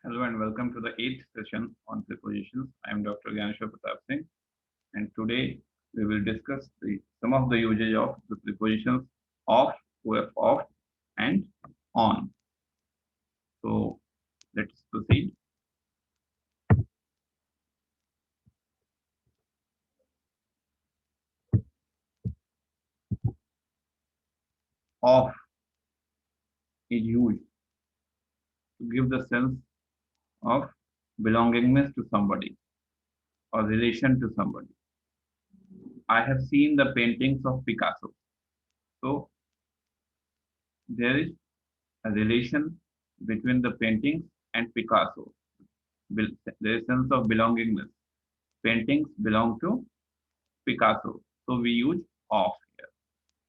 Hello and welcome to the eighth session on prepositions. I am Dr. Gyaneshwar Pratap Singh, and today we will discuss some of the usage of the prepositions of, with, of, and on. So let's proceed. Of is used to give the sense of belongingness to somebody or relation to somebody. I have seen the paintings of Picasso. So there is a relation between the paintings and Picasso. There is sense of belongingness. Paintings belong to Picasso. So we use of here.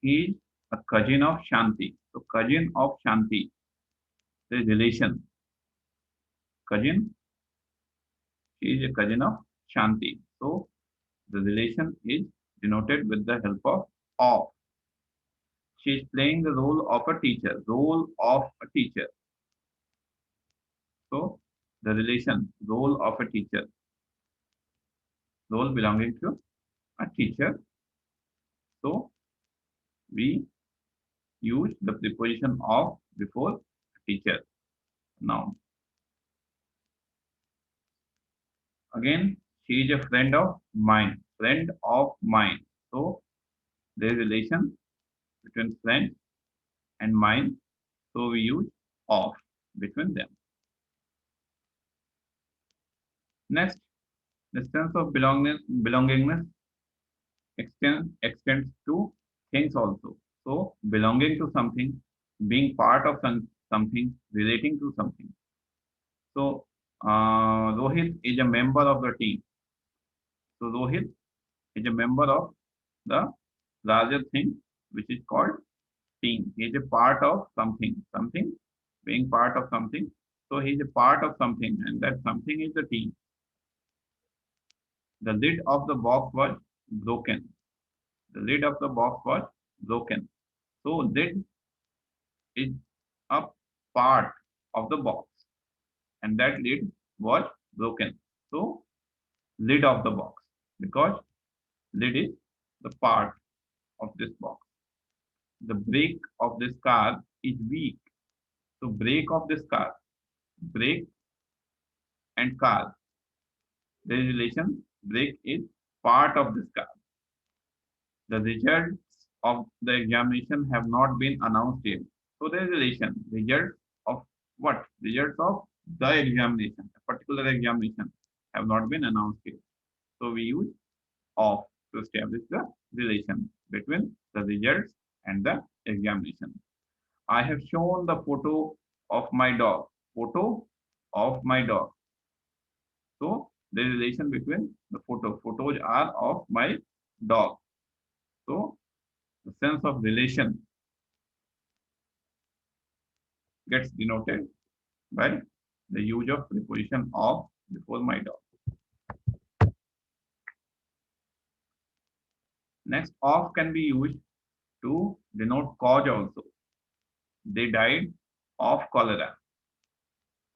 He is a cousin of Shanti. So cousin of Shanti, the relation. Cousin, she is a cousin of Shanti. So the relation is denoted with the help of of. She is playing the role of a teacher. Role of a teacher. So the relation, role of a teacher. Role belonging to a teacher. So we use the preposition of before teacher. Now, again, she is a friend of mine. Friend of mine. So there is relation between friend and mine. So we use of between them. Next, the sense of belongingness extends to things also. So belonging to something, being part of something, relating to something. So Rohit is a member of the team. So Rohit is a member of the larger thing which is called team. He is a part of something being part of something. So he is a part of something, and that something is the team. The lid of the box was broken. The lid of the box was broken. So lid is a part of the box, and that lid was broken. So lid of the box, because lid is the part of this box. The brake of this car is weak. So brake of this car, brake and car, there is relation. Brake is part of this car. The results of the examination have not been announced yet. So there is relation. Results of what? Results of the examination, a particular examination, have not been announced yet. So we use of to establish the relation between the results and the examination. I have shown the photo of my dog. Photo of my dog. So there is relation between the photo. Photos are of my dog. So the sense of relation gets denoted by the use of preposition of before my dog. Next, of can be used to denote cause also. They died of cholera.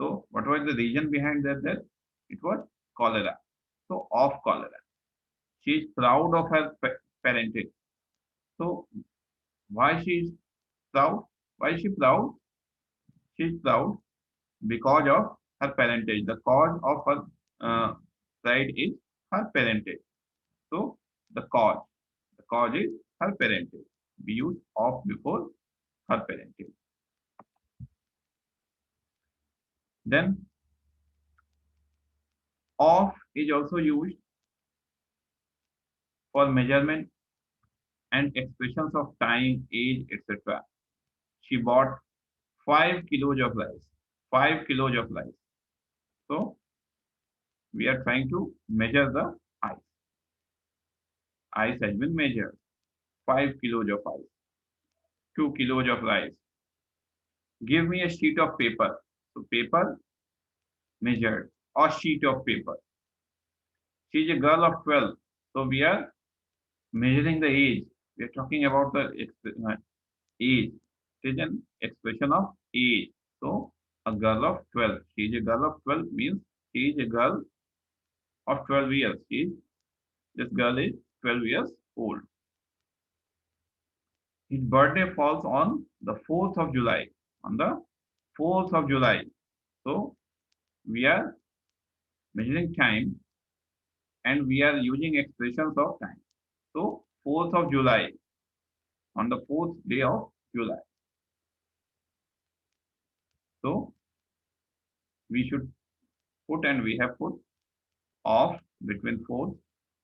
So what was the reason behind that death? It was cholera. So of cholera. She is proud of her parentage. So why she is proud? Why is she proud? She is proud because of her parentage. The cause of her pride is her parentage. So the cause is her parentage. We use of before her parentage. Then of is also used for measurement and expressions of time, age, etc. She bought 5 kilos of rice. 5 kilos of rice. So we are trying to measure the ice. Ice has been measured. 5 kilos of ice. 2 kilos of rice. Give me a sheet of paper. So paper measured, or sheet of paper. She is a girl of 12. So we are measuring the age. We are talking about the age. It is an expression of age. So a girl of 12. She is a girl of 12 means she is a girl of 12 years. This girl is 12 years old. His birthday falls on the 4th of July. On the 4th of July. So we are measuring time and we are using expressions of time. So 4th of July, on the 4th day of July. So we should put, and we have put off between 4th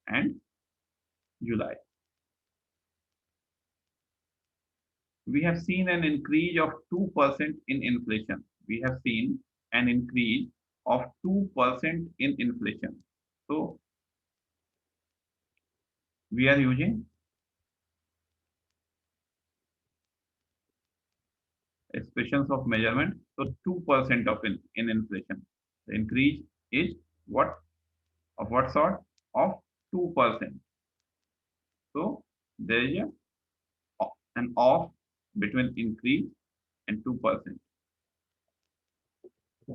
and July. We have seen an increase of 2% in inflation. We have seen an increase of 2% in inflation. So we are using expressions of measurement. So 2% of in inflation. The increase is what, of what sort? Of 2%. So there is an off between increase and 2%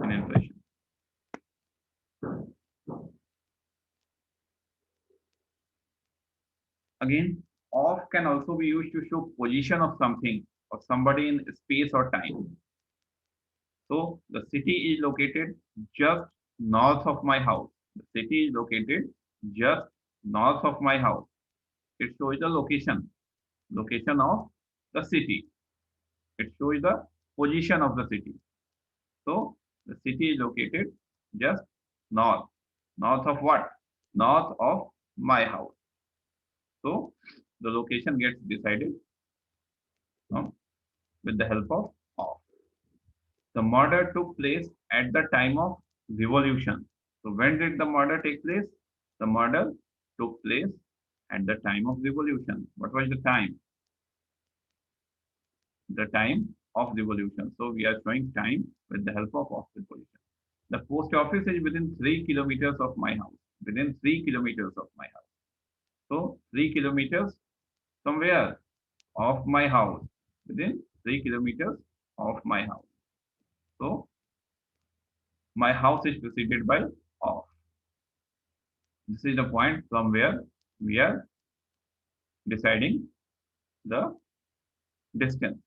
in inflation. Again, off can also be used to show position of something or somebody in space or time. So the city is located just north of my house. The city is located just north of my house. It shows the location of the city. It shows the position of the city. So the city is located just north. North of what? North of my house. So the location gets decided with the help of of. The murder took place at the time of revolution. So when did the murder take place? The murder took place at the time of revolution. What was the time? The time of revolution. So we are showing time with the help of revolution. The post office is within 3 kilometers of my house. Within 3 kilometers of my house. So 3 kilometers somewhere of my house. Within 3 kilometers of my house. So my house is preceded by of. This is the point from where we are deciding the distance.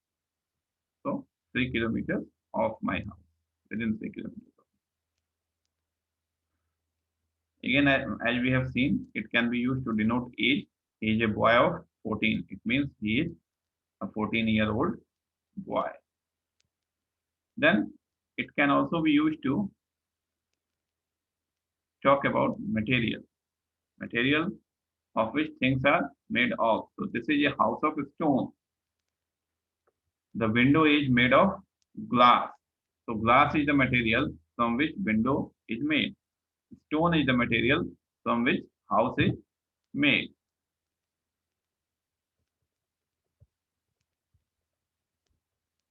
So 3 kilometers of my house. Within 3 kilometers. Again, as we have seen, it can be used to denote age. He is a boy of 14. It means he is a 14-year-old boy. Then it can also be used to talk about material. Material of which things are made of. So this is a house of stone. The window is made of glass. So glass is the material from which window is made. Stone is the material from which house is made.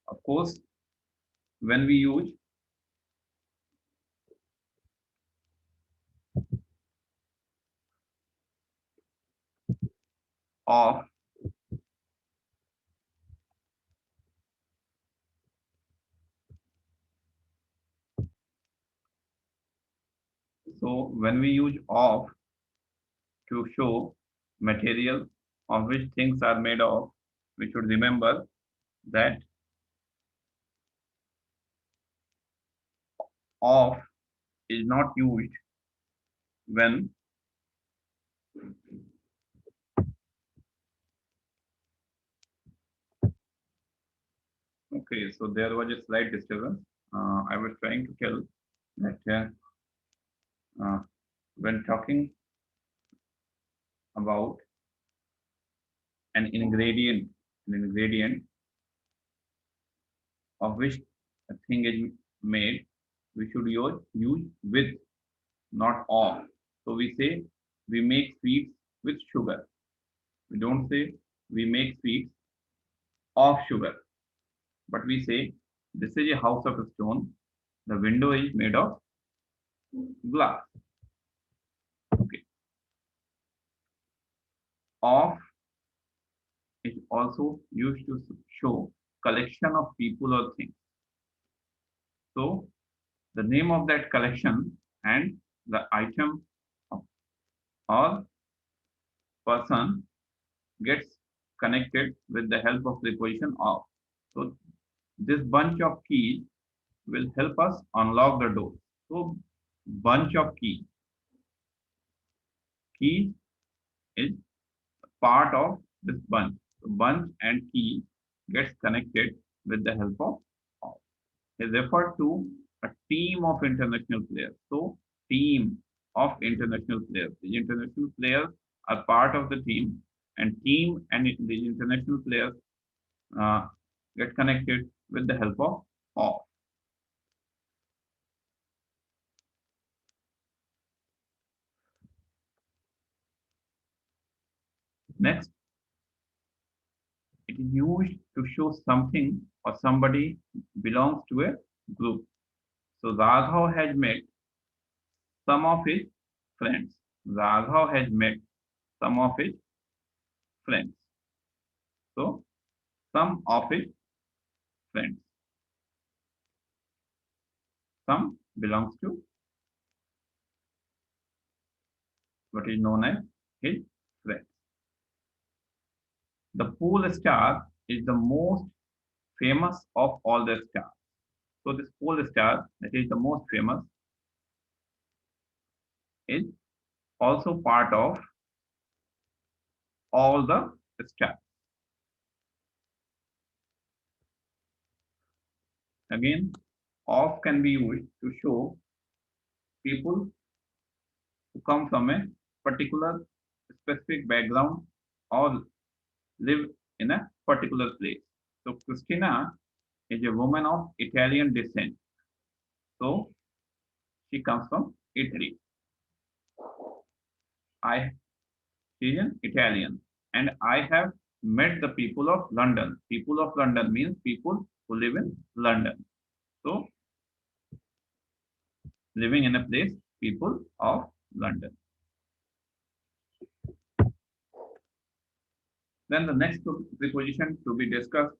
Of course, when we use of, so when we use of to show material of which things are made of, we should remember that of is not used when okay, so there was a slight disturbance. I was trying to tell that when talking about an ingredient of which a thing is made, we should use with, not of. So we say we make sweets with sugar. We don't say we make sweets of sugar, but we say this is a house of stone. The window is made of glass. Okay. Of is also used to show collection of people or things. So the name of that collection and the item or person gets connected with the help of the position of. So this bunch of keys will help us unlock the door. So bunch of keys is part of this bunch. So bunch and key gets connected with the help of. Is referred to a team of international players. So team of international players. The international players are part of the team, and team and the international players uh, get connected with the help of. Next, it is used to show something or somebody belongs to a group. So Raghav has met some of his friends. Raghav has met some of his friends. So some of his friends. Some belongs to what is known as his friends. The pole star is the most famous of all the stars. So this pole star that is the most famous is also part of all the stars. Again, of can be used to show people who come from a particular specific background or live in a particular place. So Christina is a woman of Italian descent. So she comes from Italy. I she is an Italian, and I have met the people of London. People of London means people who live in London. So living in a place, people of London. Then the next preposition to be discussed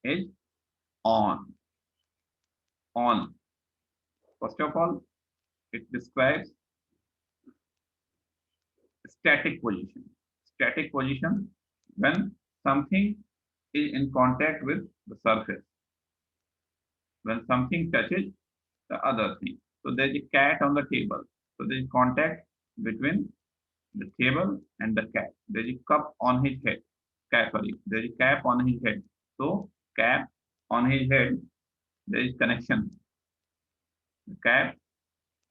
is on. On. First of all, it describes static position. Static position when something is in contact with the surface. When something touches the other thing. So there's a cat on the table. So there is contact between the table and the cat. There is a cup on his head. Cap, sorry. There is a cap on his head. So cap on his head, there is connection. The cap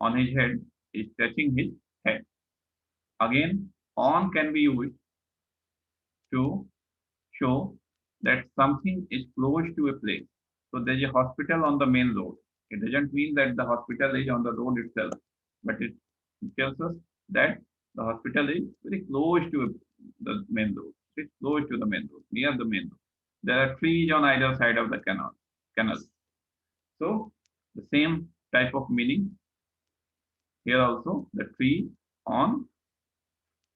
on his head is touching his head. Again, on can be used to show that something is close to a place. So there's a hospital on the main road. It doesn't mean that the hospital is on the road itself, but it tells us that the hospital is very close to the main road. It's close to the main road, near the main road. There are trees on either side of the canal. So the same type of meaning here also. The tree on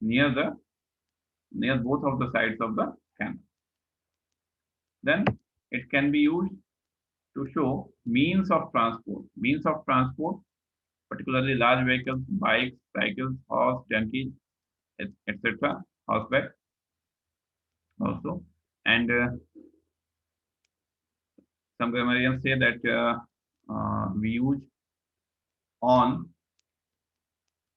near the near both of the sides of the canal. Then it can be used to show means of transport. Means of transport, particularly large vehicles, bikes, cycles, horse, donkeys, etc. Horseback also. And some grammarians say that we use on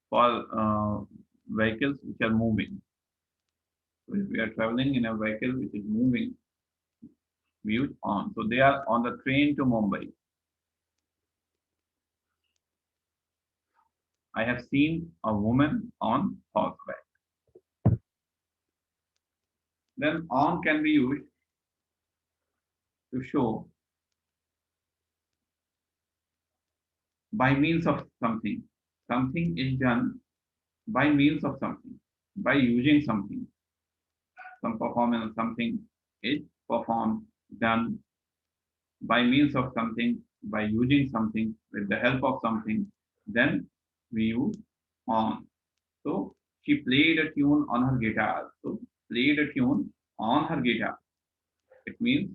for vehicles which are moving. So if we are traveling in a vehicle which is moving, we use on. So they are on the train to Mumbai. I have seen a woman on horseback. Then on can be used to show by means of something. Something is done by means of something, by using something. Some performance, something is performed, done by means of something, by using something, with the help of something. Then we use on. So she played a tune on her guitar. So played a tune on her guitar. It means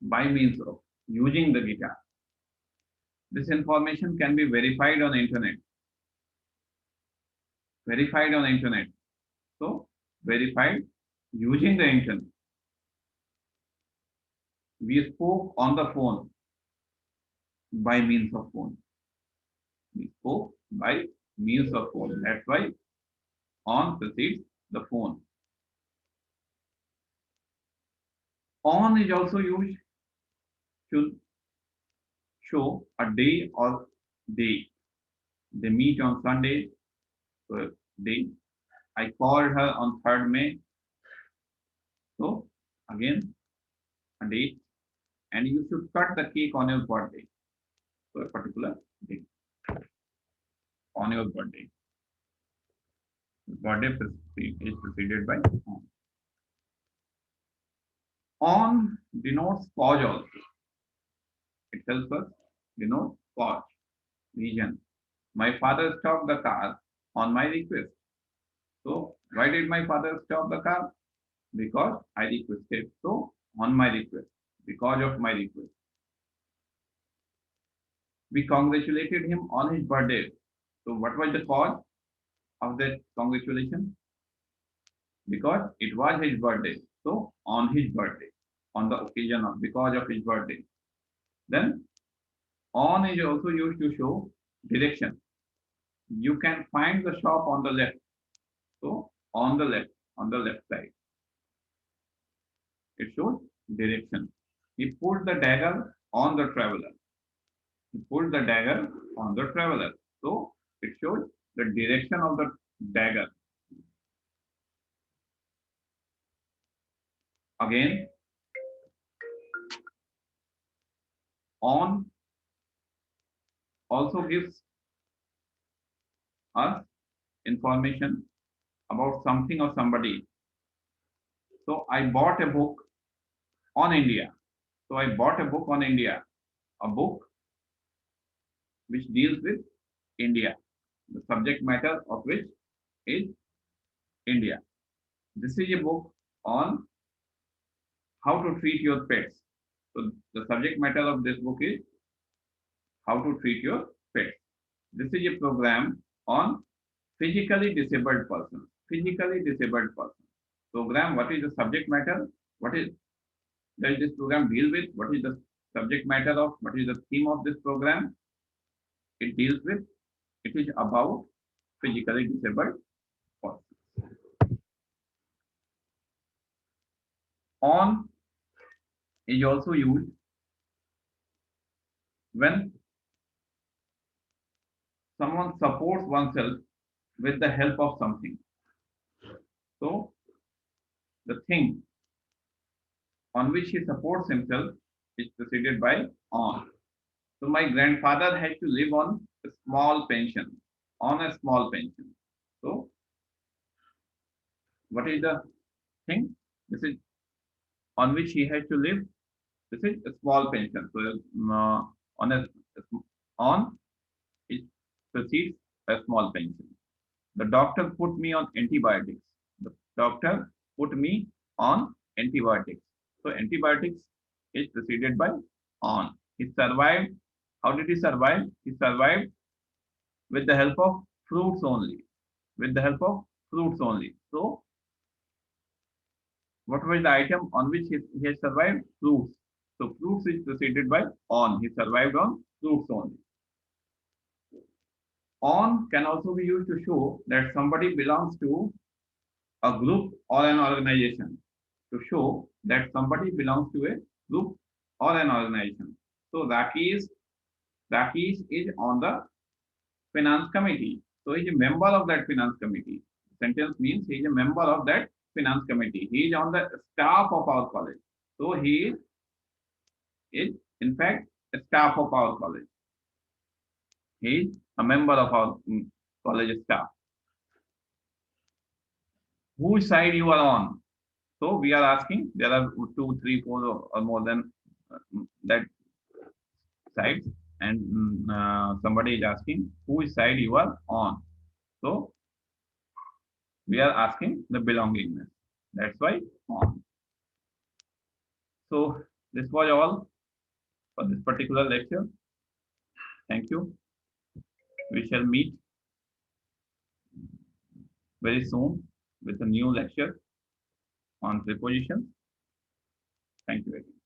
by means of. using the guitar. This information can be verified on internet. Verified on internet. So verified using the internet. We spoke on the phone by means of phone. We spoke by means of phone. That's why on precedes the phone. On is also used to show a day or day. They meet on Sunday. So day. I called her on 3rd May. So again, a date. And you should cut the cake on your birthday. So a particular day on your birthday. Birthday is preceded by on. On denotes cause also. It helps us denote cause, reason. My father stopped the car on my request. So why did my father stop the car? Because I requested. So on my request, because of my request. We congratulated him on his birthday. So what was the cause of that congratulation? Because it was his birthday. So on his birthday, on the occasion of, because of his birthday. Then on is also used to show direction. You can find the shop on the left. So on the left side. It shows direction. He put the dagger on the traveler. He put the dagger on the traveler. So it shows the direction of the dagger. Again, on also gives us information about something or somebody. So I bought a book on India. So I bought a book on India, a book which deals with India, the subject matter of which is India. This is a book on how to treat your pets. So the subject matter of this book is how to treat your pets. This is a program on physically disabled persons. Physically disabled persons. Program, what is the subject matter? What is does this program deal with? What is the subject matter of? What is the theme of this program? It deals with, it is about physically disabled persons. On is also used when someone supports oneself with the help of something. So the thing on which he supports himself is preceded by on. So my grandfather had to live on a small pension, on a small pension. So what is the thing? This is on which he had to live. This is a small pension. So on a on it precedes a small pension. The doctor put me on antibiotics. The doctor put me on antibiotics. So antibiotics is preceded by on. He survived. How did he survive? He survived with the help of fruits only. With the help of fruits only. So what was the item on which he has survived? Fruits. So fruits is preceded by on. He survived on fruits only. On can also be used to show that somebody belongs to a group or an organization. To show that somebody belongs to a group or an organization. So Rakesh is on the finance committee. So he is a member of that finance committee. Sentence means he is a member of that finance committee. He is on the staff of our college. So he is in fact a staff of our college. He is a member of our college staff. Whose side you are on? So we are asking, there are 2, 3, 4 or more than that sides, and somebody is asking whose side you are on. So we are asking the belongingness. That's why on. So this was all for this particular lecture. Thank you. We shall meet very soon with a new lecture on prepositions. Thank you very much.